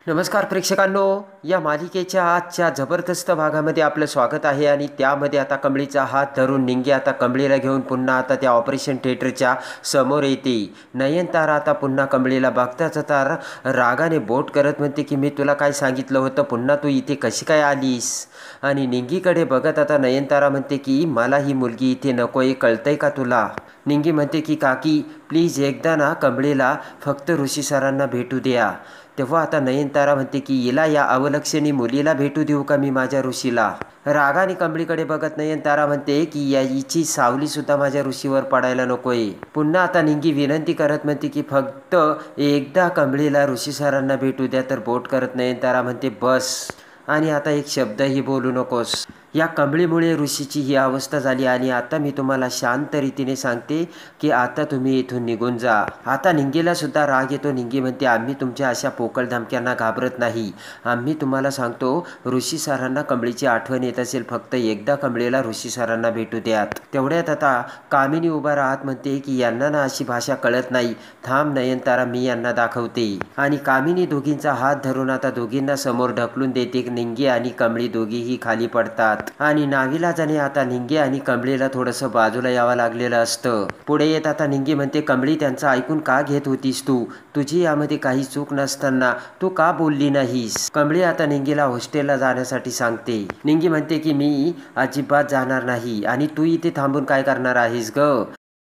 नमस्कार प्रेक्षकांनो, या मालिकेच्या आजच्या जबरदस्त भागामध्ये आपलं स्वागत आहे. आणि त्यामध्ये आता कमळीचा हात धरून निंगे आता कमळीला घेऊन पुन्हा आता त्या ऑपरेशन थिएटरच्या समोर येते. नयनतारा आता पुन्हा कमळीला बघताच आता रागाने बोट करत म्हणते की मी तुला काय सांगितलं होतं, पुन्हा तू इथे कशी काय आलीस. आणि निंगीकडे बघत आता नयनतारा म्हणते की मला ही मुलगी इथे नको आहे, कळतंय का तुला. निंगी म्हणते की काकी प्लीज एकदा ना कमळीला फक्त ऋषी सरांना भेटू द्या. तेव्हा आता नयनतारा म्हणते की हिला या अवलक्षणी मुलीला भेटू देऊ का मी माझ्या ऋषीला. रागाने कमळीकडे बघत नयनतारा म्हणते की या हिची सावलीसुद्धा माझ्या ऋषीवर पडायला नकोय. पुन्हा आता निंगी विनंती करत म्हणते की फक्त एकदा कमळीला ऋषी सरांना भेटू द्या. तर बोट करत नयनतारा म्हणते बस, आणि आता एक शब्दही बोलू नकोस. या कमळीमुळे ऋषीची ही अवस्था झाली. आणि आता मी तुम्हाला शांत रीतीने सांगते की आता तुम्ही इथून निघून जा. आता निंगीला सुद्धा राग येतो. निंगी म्हणते आम्ही तुमच्या अशा पोकळ धमक्यांना घाबरत नाही. आम्ही तुम्हाला सांगतो ऋषी सरांना कमळीची आठवण येत असेल, फक्त एकदा कमळीला ऋषी सरांना भेटू द्यात. तेवढ्यात आता कामिनी उभा राहत म्हणते की यांना ना अशी भाषा कळत नाही. थांब नयनतारा, मी यांना दाखवते. आणि कामिनी दोघींचा हात धरून आता दोघींना समोर ढकलून देते. निंगी आणि कमळी दोघीही खाली पडतात. आणि नाविलाजाने आता निंगे आणि कमळीला थोडंसं बाजूला यावं लागलेलं असतं. पुढे येत आता निंगी म्हणते कमळी त्यांचं ऐकून का घेत होतीस तू? तुझी यामध्ये काही चूक नसताना तू का बोलली नाहीस? कमळी आता निंगीला हॉस्टेलला जाण्यासाठी सांगते. निंगी म्हणते की मी अजिबात जाणार नाही. आणि तू इथे थांबून काय करणार आहेस ग?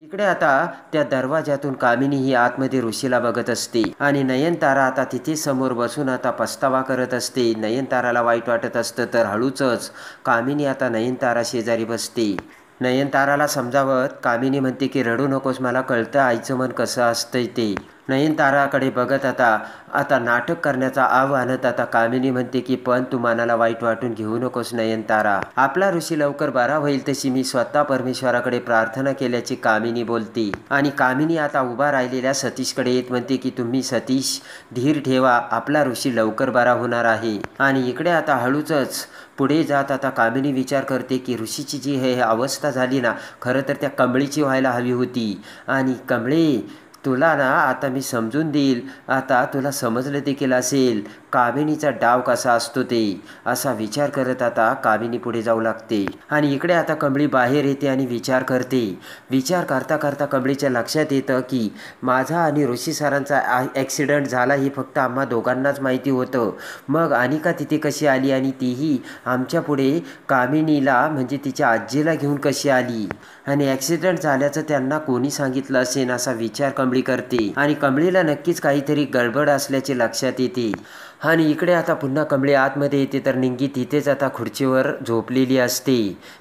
इकडे आता त्या दरवाजातून कामिनी ही आतमध्ये ऋषीला बघत असते. आणि नयनतारा आता तिथे समोर बसून आता पस्तावा करत असते. नयनताराला वाईट वाटत असतं. तर हळूच कामिनी आता नयनतारा शेजारी बसते. नयनताराला समजावत कामिनी म्हणते की रडू नकोस, मला कळतं आईचं मन कसं असतंय ते. नयनताराकडे बघत आता नाटक करण्याचा आव्हानत आता कामिनी म्हणते की पण तू मनाला वाईट वाटून घेऊ नकोस नयनतारा. आपला ऋषी लवकर बरा होईल तशी मी स्वतः परमेश्वराकडे प्रार्थना केल्याची कामिनी बोलते. आणि कामिनी आता उभा राहिलेल्या सतीशकडे येत म्हणते की तुम्ही सतीश धीर ठेवा, आपला ऋषी लवकर बरा होणार आहे. आणि इकडे आता हळूच पुढे जात आता कामिनी विचार करते की ऋषीची जी हे अवस्था झाली ना, खरं तर त्या कमळीची व्हायला हवी होती. आणि कमळे तुला ना आता मी समजून देईल, आता तुला समजलं देखील असेल कामिनीचा डाव कसा असतो ते. असा विचार करत आता कामिनी पुढे जाऊ लागते. आणि इकडे आता कमळी बाहेर येते आणि विचार करते. विचार करता करता कमळीच्या लक्षात येतं की माझा आणि ऋषी सरांचा ॲक्सिडेंट झाला हे फक्त आम्हा दोघांनाच माहिती होतं. मग अनिका तिथे कशी आली आणि तीही आमच्या पुढे कामिनीला म्हणजे तिच्या आजीला घेऊन कशी आली, आणि ॲक्सिडेंट झाल्याचं त्यांना कोणी सांगितलं असेल असा विचार कमळी करते. आणि कमळीला नक्कीच काहीतरी गडबड असल्याचे लक्षात येते. आणि इकडे आता पुन्हा कमळी आतमध्ये येते तर निंगी तिथेच आता खुर्चीवर झोपलेली असते.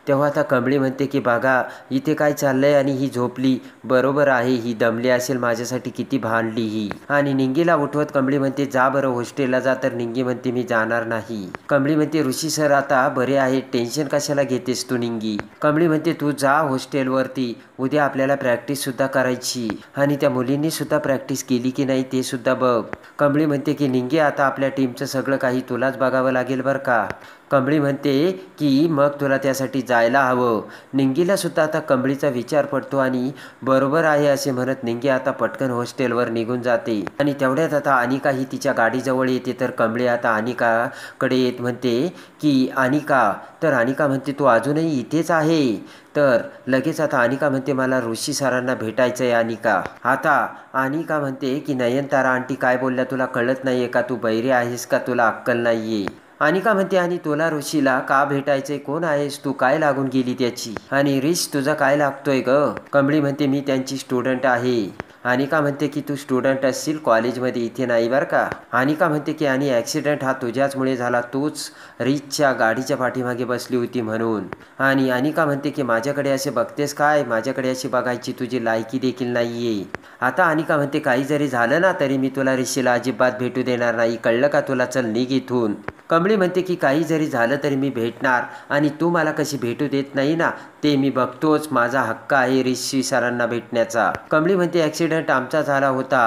तेव्हा आता कमळी म्हणते की बघा इथे काय चाललंय, आणि ही झोपली बरोबर आहे, ही दमली असेल, माझ्यासाठी किती भांडली ही. आणि निंगीला उठवत कमळी म्हणते जा बरं हॉस्टेलला जा. तर निंगी म्हणते मी जाणार नाही. कमळी म्हणते ऋषी सर आता बरे आहेत, टेन्शन कशाला घेतेस तू निंगी. कमळी म्हणते तू जा हॉस्टेलवरती, उद्या आपल्याला प्रॅक्टिससुद्धा करायची. आणि त्या मुलींनी सुद्धा प्रॅक्टिस केली की नाही ते सुद्धा बघ. कमळी म्हणते की निंगी आता आपल्या टीमचं सगळं काही तुलाच बघावं लागेल बरं का. कमळी म्हणते की मग तुला त्यासाठी जायला हवं. निंगीला सुद्धा आता कमळीचा विचार पडतो. आणि बरोबर आहे असे म्हणत निंगी आता पटकन हॉस्टेलवर निघून जाते. आणि तेवढ्यात आता अनिका ही तिच्या गाडीजवळ येते. तर कमळी आता अनिकाकडे येत म्हणते की अनिका. तर अनिका म्हणते तू अजूनही इथेच आहे. तर लगेच आता अनिका म्हणते मला ऋषी सरांना भेटायचं आहे अनिका. आता अनिका म्हणते की नयनतारा आंटी काय बोलल्या तुला कळत नाहीये का, तू बहिरी आहेस का, तुला अक्कल नाहीये. अनिका म्हणते आणि तुला ऋषीला का भेटायचंय, कोण आहेस तू, काय लागून गेली त्याची, आणि रिस्क तुझा काय लागतोय ग. कमळी म्हणते मी त्यांची स्टुडंट आहे. अनिका म्हणते की तू स्टुडंट असशील कॉलेजमध्ये, इथे नाही बरं का. अनिका म्हणते की आणि ॲक्सिडेंट हा तुझ्याचमुळे झाला, तूच रिचच्या गाडीच्या पाठीमागे बसली होती म्हणून. आणि अनिका म्हणते की माझ्याकडे असे बघतेस काय, माझ्याकडे अशी बघायची तुझी लायकी देखील नाहीये. आता अनिका म्हणते काही जरी झालं ना तरी मी तुला ऋषीला अजिबात भेटू देणार नाही, कळलं का तुला, चल निघ इथून. कमळी म्हणते की काही जरी झालं तरी मी भेटणार, आणि तू मला कशी भेटू देत नाही ना ते मी बघतोच, माझा हक्क आहे ऋषी सरांना भेटण्याचा. कमली म्हणते ॲक्सिडेंट आमचा झाला होता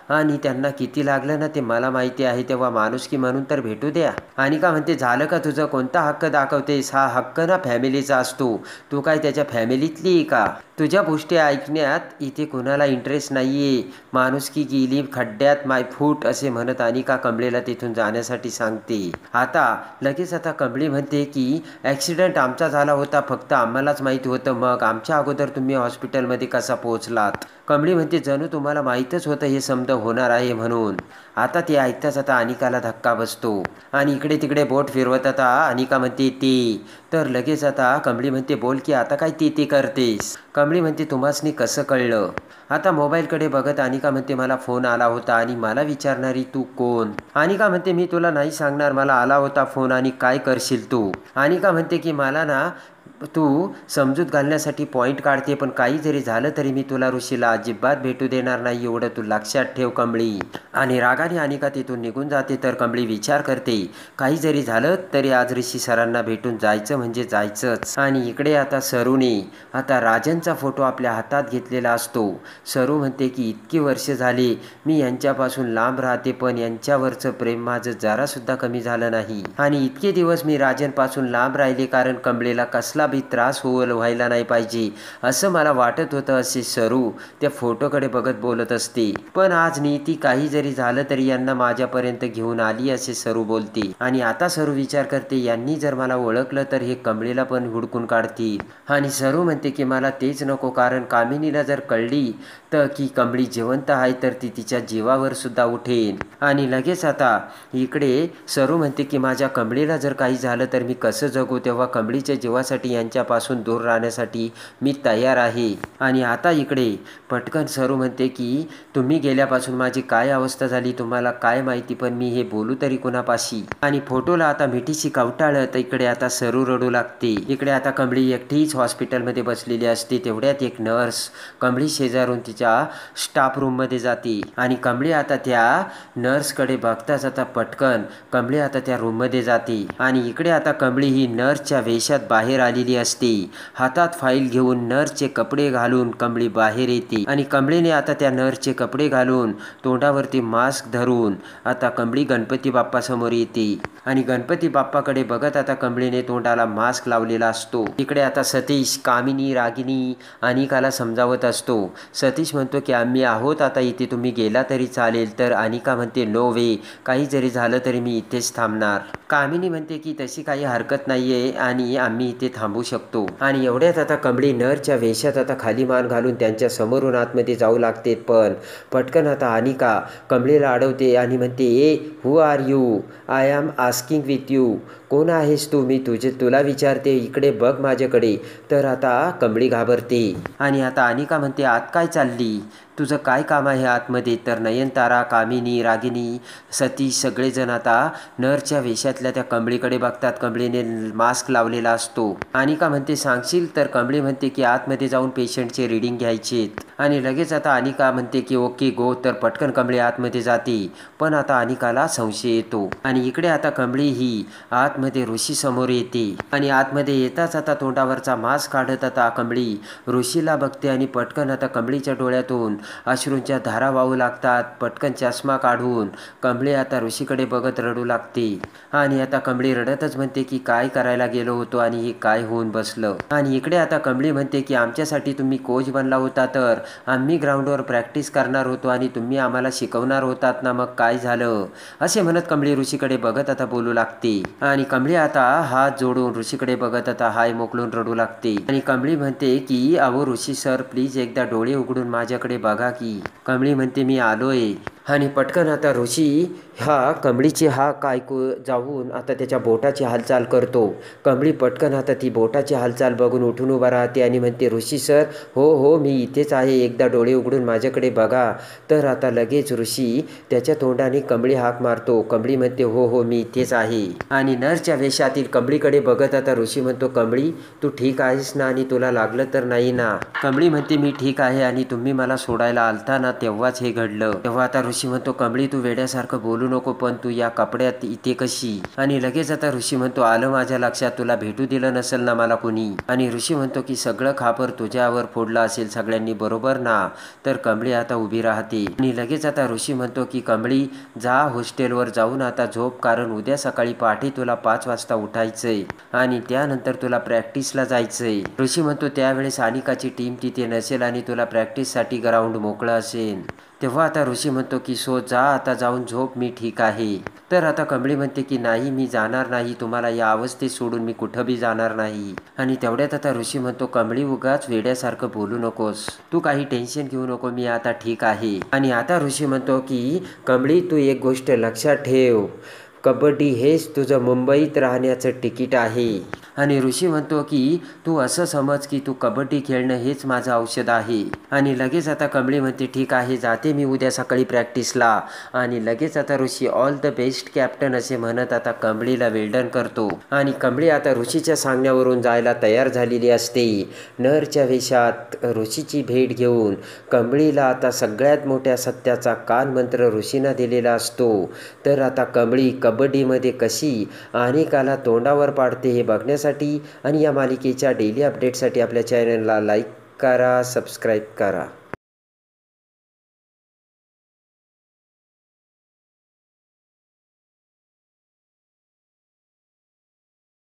आणि त्यांना किती लागलं ना ते मला माहिती आहे, तेव्हा माणुसकी म्हणून तर भेटू द्या. अनिका म्हणते झालं का तुझं, कोणता हक्क दाखवतेस, हा हक्क ना फॅमिलीचा असतो, तू काय त्याच्या फॅमिलीतली आहे का? तुझ्या गोष्टी ऐकण्यात इथे कुणाला इंटरेस्ट नाहीये, माणुसकी गेली खड्ड्यात माय फूट असे म्हणत अनिका कमळीला तिथून जाण्यासाठी सांगते. आता कमळी म्हणते की ॲक्सिडेंट आमचा झाला होता, फक्त आम्हालाच माहिती होतं, मग आमच्या अगोदर तुम्ही हॉस्पिटलमध्ये कसा पोहोचलात? कमळी म्हणते जणू तुम्हाला माहीतच होतं हे समजा होणार आहे म्हणून. आता ते ऐकताच आता अनिकाला धक्का बसतो आणि इकडे तिकडे बोट फिरवत आता अनिका म्हणते ते. तर लगेच आता कमळी म्हणते बोल की आता काय ते करतेस? कमळी म्हणते तुम्हासनी कसं कळलं? आता मोबाईलकडे बघत अनिका म्हणते मला फोन आला होता आणि मला विचारणारी तू कोण? अनिका म्हणते मी तुला नाही सांगणार, मला आला होता फोन आणि काय करशील तू? अनिका म्हणते की मला ना तू समजूत घालण्यासाठी पॉईंट काढते, पण काही जरी झालं तरी मी तुला ऋषीला अजिबात भेटू देणार नाही, एवढं तू लक्षात ठेव कमळी. आणि रागाने अनिका तिथून निघून जाते. तर कमळी विचार करते काही जरी झालं तरी आज ऋषी सरांना भेटून जायचं म्हणजे जायचंच. आणि इकडे आता सरूने आता राजनचा फोटो आपल्या हातात घेतलेला असतो. सरू म्हणते की इतकी वर्ष झाली मी यांच्यापासून लांब राहते, पण यांच्यावरचं प्रेम माझं जरासुद्धा कमी झालं नाही आणि इतके दिवस मी राजनपासून लांब राहिले कारण कमळीला कसला बी त्रास व्हायला नाही पाहिजे असं मला वाटत होतं, असे सरू त्या फोटोकडे बघत बोलत असते. पण आज नीती काही जरी झालं तरी यांना माझ्यापर्यंत घेऊन आली असे सरू बोलते. आणि आता सरू विचार करते यांनी जर मला ओळखलं तर हे कमळीला पण हुडकून काढतील. आणि सरू म्हणते की मला तेच नको, कारण कामिनीला जर कळली तर की कमळी जिवंत आहे तर ती तिच्या जीवावर सुद्धा उठेन. आणि लगेच आता इकडे सरू म्हणते की माझ्या कमळीला जर काही झालं तर मी कसं जगू, तेव्हा कमळीच्या जीवासाठी यांच्यापासून दूर राहण्यासाठी मी तयार आहे. आणि आता इकडे पटकन सरू म्हणते की तुम्ही गेल्यापासून माझी काय अवस्था झाली तुम्हाला काय माहिती, पण मी हे बोलू तरी कुणापाशी? आणि फोटोला आता मिठीशी कवटाळत इकडे आता सरू रडू लागते. इकडे आता कमळी एकटीच हॉस्पिटलमध्ये बसलेली असते. तेवढ्यात एक नर्स कमळी शेजारून तिच्या स्टाफ रूममध्ये जाते आणि कमळी आता त्या नर्सकडे बघताच आता पटकन कमळी आता त्या रूममध्ये जाते. आणि इकडे आता कमळी ही नर्सच्या वेशात बाहेर आलेली असते. हातात फाईल घेऊन नर्सचे कपडे घालून कमळी बाहेर येते आणि कमळीने आता त्या नर्सचे कपडे घालून तोंडावरती मास्क धरून आता कमळी गणपती बाप्पा समोर येते. आणि गणपती बाप्पाकडे बघत आता कमळीने तोंडाला मास्क लावलेला असतो. इकडे आता सतीश कामिनी रागिनी अनिकाला समजावत असतो. सतीश म्हणतो की आम्ही आहोत आता इथे, तुम्ही गेला तरी चालेल. तर अनिका म्हणते नो वे, काही जरी झालं तरी मी इथेच थांबणार. कामिनी म्हणते की तशी काही हरकत नाहीये आणि आम्ही इथे थांबू शकतो. आणि एवढ्यात आता कमळी नरच्या वेशात आता खाली मान घालून त्यांच्या समोरून आतमध्ये जाऊ लागते. पण पटकन आता अनिका कमळीला अडवते आणि म्हणते ए who are you, I am asking with you, कोण आहेस तू, मी तुला विचारते, इकडे बघ माझ्याकडे. तर आता कमळी घाबरते आणि आता अनिका म्हणते आत काय चालली, तुझं काय काम आहे आतमध्ये? तर नयनतारा कामिनी रागिनी सतीश सगळेजण आता नरच्या वेशातल्या त्या कमळीकडे बघतात. कमळीने मास्क लावलेला असतो. अनिका म्हणते सांगशील? तर कमळी म्हणते की आतमध्ये जाऊन पेशंटचे रीडिंग घ्यायचेत. आणि लगेच आता अनिका म्हणते की ओके गो. तर पटकन कमळी आतमध्ये जाते. पण आता अनिकाला संशय येतो आणि इकडे आता कमळी ही आतमध्ये ऋषी समोर येते. आणि आतमध्ये येताच आता तोंडावरचा मास्क काढत आता कमळी ऋषीला बघते आणि पटकन आता कमळीच्या डोळ्यातून अश्रूंच्या धारा वाहू लागतात. पटकन चष्मा काढून कमळी आता ऋषीकडे बघत रडू लागते. आणि आता कमळी रडतच म्हणते की काय करायला गेलो होतो आणि हे काय होऊन बसलं. आणि इकडे आता कमळी म्हणते की आमच्यासाठी तुम्ही कोच बनला होता, तर आम्ही ग्राउंडवर प्रॅक्टिस करणार होतो आणि तुम्ही आम्हाला शिकवणार होतात ना, मग काय झालं? असे म्हणत कमळी ऋषीकडे बघत आता बोलू लागते. आणि कमळी आता हात जोडून ऋषीकडे बघत आता हाय मोकलून रडू लागते. आणि कमळी म्हणते की अहो ऋषी सर प्लीज एकदा डोळे उघडून माझ्याकडे बघा की. कमळी म्हणते मी आलोय. आणि पटकन आता ऋषी हा कमळीची हाक ऐकू जाऊन आता त्याच्या बोटाची हालचाल करतो. कमळी पटकन आता ती बोटाची हालचाल बघून उठून उभा राहते आणि म्हणते ऋषी सर हो हो मी इथेच आहे, एकदा डोळे उघडून माझ्याकडे बघा. तर आता लगेच ऋषी त्याच्या तोंडाने कमळी हाक मारतो. कमळी म्हणते हो हो मी इथेच आहे. आणि नर्सच्या वेशातील कमळीकडे बघत आता ऋषी म्हणतो कमळी तू ठीक आहेस ना आणि तुला लागलं तर नाही ना? कमळी म्हणते मी ठीक आहे आणि तुम्ही मला सोडायला आलता ना तेव्हाच हे घडलं. तेव्हा आता ऋषी म्हणतो कमळी तू वेड्यासारखं बोलू नको, पण तू या कपड्यात इथे कशी? आणि लगेच आता ऋषी म्हणतो आलं माझ्या लक्षात, तुला भेटू दिलं नसेल ना मला कोणी. आणि ऋषी म्हणतो की सगळं खापर तुझ्यावर फोडलं असेल सगळ्यांनी, बरोबर ना? तर कमळी आता उभी राहते आणि लगेच आता ऋषी म्हणतो की कमळी जा हॉस्टेलवर जाऊन आता झोप, कारण उद्या सकाळी पहाटे तुला 5 वाजता उठायचंय आणि त्यानंतर तुला प्रॅक्टिसला जायचंय. ऋषी म्हणतो त्यावेळेस अनिकाची टीम तिथे नसेल आणि तुला प्रॅक्टिससाठी ग्राउंड मोकळं असेल. तेव्हा आता ऋषी म्हणतो की सो जा आता जाऊन झोप, मी ठीक आहे. तर आता कमळी म्हणते की नाही मी जाणार नाही, तुम्हाला या अवस्थेत सोडून मी कुठं बी जाणार नाही. आणि तेवढ्यात आता ऋषी म्हणतो कमळी उगाच वेड्यासारखं बोलू नकोस, तू काही टेन्शन घेऊ नको, मी आता ठीक आहे. आणि आता ऋषी म्हणतो की कमळी तू एक गोष्ट लक्षात ठेव, कबड्डी हेच तुझं मुंबईत राहण्याचं तिकीट आहे. आणि ऋषी म्हणतो की तू असं समज की तू कबड्डी खेळणं हेच माझं औषध आहे. आणि लगेच आता कमळी म्हणते ठीक आहे जाते मी उद्या सकाळी प्रॅक्टिसला. आणि लगेच आता ऋषी ऑल द बेस्ट कॅप्टन असे म्हणत आता कमळीला वेल्डन करतो. आणि कमळी आता ऋषीच्या सांगण्यावरून जायला तयार झालेली असते. नरच्या वेशात ऋषीची भेट घेऊन कमळीला आता सगळ्यात मोठ्या सत्याचा कानमंत्र ऋषीनं दिलेला असतो. तर आता कमळी कबड्डीमध्ये कशी अनेकाला तोंडावर पाडते हे बघण्यासाठी आणि या मालिकेच्या डेली अपडेटसाठी आपल्या चॅनलला लाईक करा, सबस्क्राईब करा.